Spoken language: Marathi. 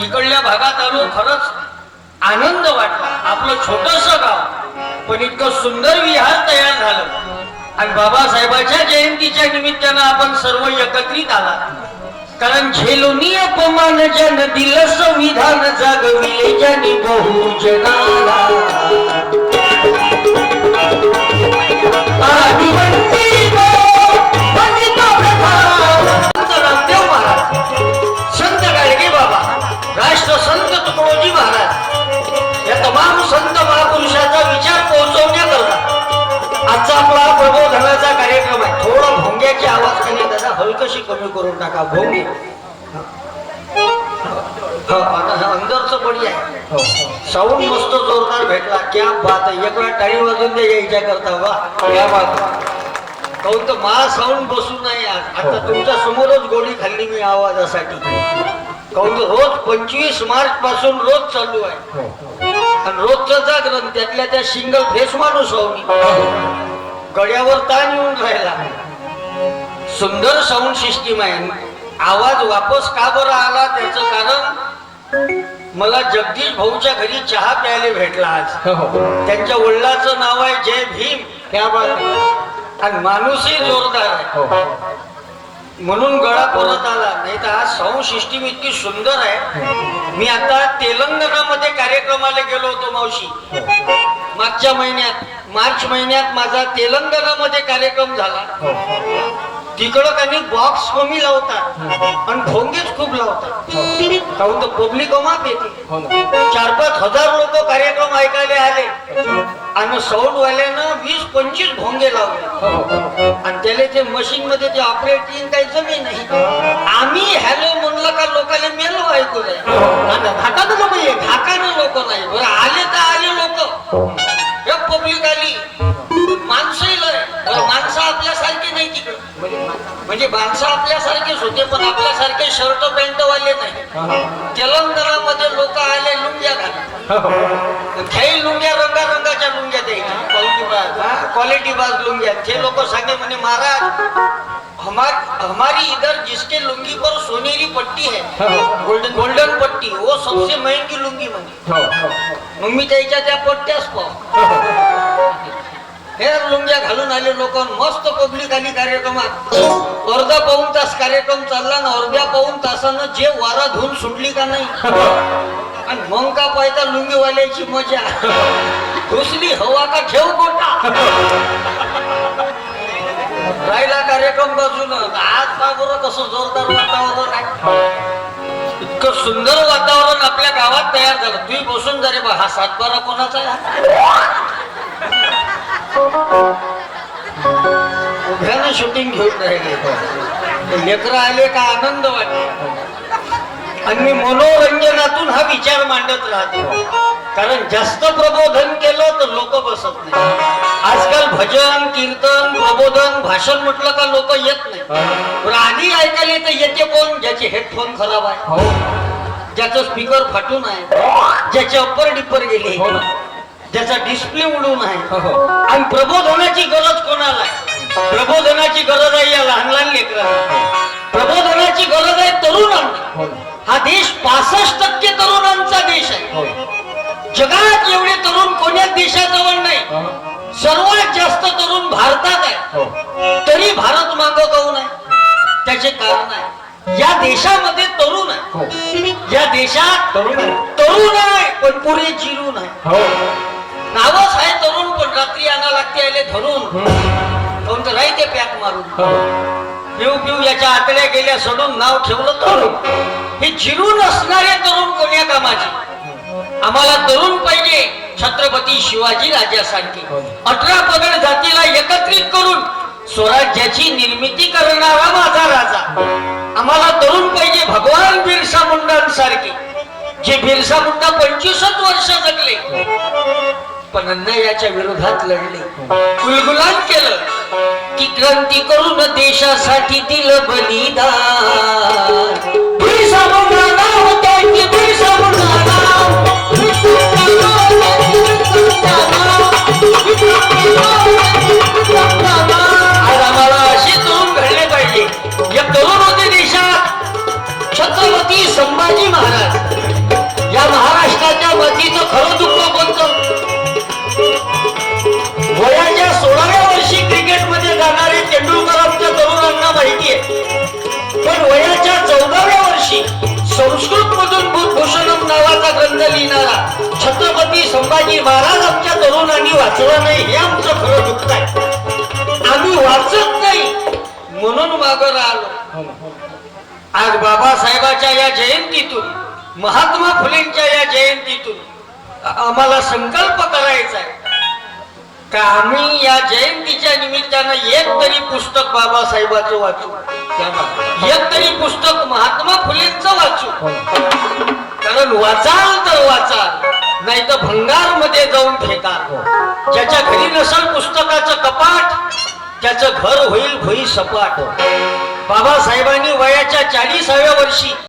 इकडल्या भागात आलो, खरंच आनंद वाटला. आपलं छोटस गाव पण इतकं सुंदर विहार तयार झालं. आणि बाबासाहेबांच्या जयंतीच्या निमित्तानं आपण सर्व एकत्रित आला. कारण झेलुनी अपमान जन दिलं संविधान जागविले ज्यांनी बहुजनाला. रामदेव महाराज, संत गाडगे बाबा, राष्ट्रसंत तुकडोजी महाराज या तमाम संत महापुरुषाचा विचार पोहोचवण्याकरता आजचा आपला प्रबोधनाचा कार्यक्रम आहे. थोडा भोंग्याची आवाज खाली दादा हलकशी कमी करून टाका. भोंगी अंदरच बढी आहे. साऊंड मस्त जोरदार भेटला. क्या बात आहे. एक वेळा टाळी वाजून द्या यायच्या करता. वा क्या बात. काहून तर मा साऊंड बसू नाही. आता तुमच्या समोरच गोळी खाल्ली मी आवाजासाठी. काहून तर रोज 25 मार्च पासून रोज चालू आहे. आणि रोजचं जागरण त्यातल्या त्या सिंगल फेस माणूस हो मी. गड्यावर ताण येऊन राहिला. सुंदर साऊंड सिस्टीम आहे. आवाज वापस का बरं आला त्याचं कारण मला जगदीश भाऊच्या घरी चहा प्यायला भेटला आज. त्यांच्या वडिलांचं नाव आहे जय भीम. त्या बात आणि माणूसही जोरदार आहे म्हणून गळा परत आला. नाही तर आज साऊंड सिस्टीम इतकी सुंदर आहे. मी आता तेलंगणामध्ये कार्यक्रमाला गेलो होतो मावशी. मागच्या महिन्यात मार्च महिन्यात माझा तेलंगणामध्ये कार्यक्रम झाला. तिकडं त्यांनी बॉक्स कमी लावतात आणि भोंगीच खूप लावतात. काहून तर पब्लिक माप येते. 4-5 हजार लोक कार्यक्रम ऐकायला आले आणि साऊंड वाल्यानं 20-25 भोंगे लावले. आणि त्याला ते मशीन मध्ये ते ऑपरेटिंग काही जमी नाही. आम्ही हॅलो म्हणलं का लोकांना मेलो ऐकू जाईल. धाकानं लोक ये, धाकानं लोक नाही. बरं आले तर आले लोक. पब्लिक आली. माणसंही लय. माणसं आपल्यासारखे नाही तिकडे. म्हणजे माणसं आपल्यासारखेच होते पण आपल्यासारखे शर्ट पॅन्ट वाले नाही. तेलंगणामध्ये लोक आले लुंग्या घालून. काही लुंग्या रंगारंगाच्या लुंग्या द्यायच्या. क्वालिटी बाज लुंग्या. ते लोक सांगे म्हणे महाराज हमारी इधर जिसके लुंगी पर सोनेरी पट्टी है, गोल्डन पट्टी, वो सबसे महंगी लुंगी म्हणे. मग मी त्याच्या त्या पट्ट्याच पाहू. हे लुंग्या घालून आले लोक. मस्त पब्लिक आली कार्यक्रमात. अर्धा पाऊण तास कार्यक्रम चालला ना. अर्ध्या पाऊण तासानं जे वारा धुवून सुटली का नाही. आणि मग का पाहता लुंगीवाल्याची मजा. घुसली हवा का ठेव गोटा. राहिला कार्यक्रम बाजून. आज का बरं कसं जोरदार वातावरण आहे. इतकं सुंदर वातावरण आपल्या गावात तयार झालं. तुम्ही बसून जा रे बा. हा 7-12 कोणाचा आहे. उभ्यानं शूटिंग घेऊन राहिले. लेकरं आले का आनंद वाटतो. आणि मी मनोरंजनातून हा विचार मांडत राहतो. कारण जास्त प्रबोधन केलं तर लोक बसत नाही. आजकाल भजन कीर्तन प्रबोधन भाषण म्हटलं का लोक येत नाही. पण आधी ऐकायला तर येते कोण? ज्याचे हेडफोन खराब आहे, ज्याचं स्पीकर फाटून आहे, ज्याचे अप्पर डिप्पर गेले, ज्याचा डिस्प्ले उडून आहे. आणि प्रबोधनाची गरज कोणाला आहे? प्रबोधनाची गरज आहे या लहान लहान लेकरांना. प्रबोधनाची गरज आहे तरुणांना. हा देश 65% तरुणांचा देश आहे. जगात एवढे तरुण कोण्याच देशाजवळ नाही. सर्वात जास्त तरुण भारतात आहे. तरी भारत मागं काहून आहे? त्याचे कारण आहे या देशामध्ये तरुण आहे. या देशात तरुण आहे पण पुरे जिरून आहे. नावच आहे तरुण पण रात्री आणा लागते आले धरून. कोण तर राहते पॅक मारून. पिऊ पिऊ याच्या आतड्या गेल्या सोडून नाव ठेवलं तरुण. हे जिरून असणारे तरुण कोण्या कामाचे? आम्हाला तरुण पाहिजे छत्रपती शिवाजी राजासारखे. 18 पगड जातीला एकत्रित करून स्वराज्याची निर्मिती करणारा माझा राजा. आम्हाला तरुण पाहिजे भगवान बिरसा मुंडांसारखे. जे बिरसा मुंडा 25 वर्ष जगले पण अन्यायाच्या विरोधात लढले. गुलगुलान केलं की क्रांती करून देशासाठी दिलं बलिदान. बिरसा मुंडा नाव त्यांची. बिरसा मुंडा नाव. आज आम्हाला असे तरुण घडले पाहिजे. या तरुण होते देशात छत्रपती संभाजी महाराज. संभाजी महाराज आमच्या तरुणांनी वाचला नाही हे आमचं खरं दुःख आहे. आम्ही वाचत नाही म्हणून मागं राहिलो. आज बाबासाहेबाच्या या जयंतीतून, महात्मा फुलेंच्या या जयंतीतून आम्हाला संकल्प करायचा आहे का आम्ही या जयंतीच्या निमित्तानं एक तरी पुस्तक बाबासाहेबाचं वाचू, एक तरी पुस्तक महात्मा फुलेंचं वाचू. कारण वाचाल तर वाचाल, नाही तर भंगार मध्ये जाऊन फेकाल. ज्याच्या घरी नसल पुस्तकाचं कपाट त्याचं घर होईल भुई सपाट. बाबासाहेबांनी वयाच्या 40व्या वर्षी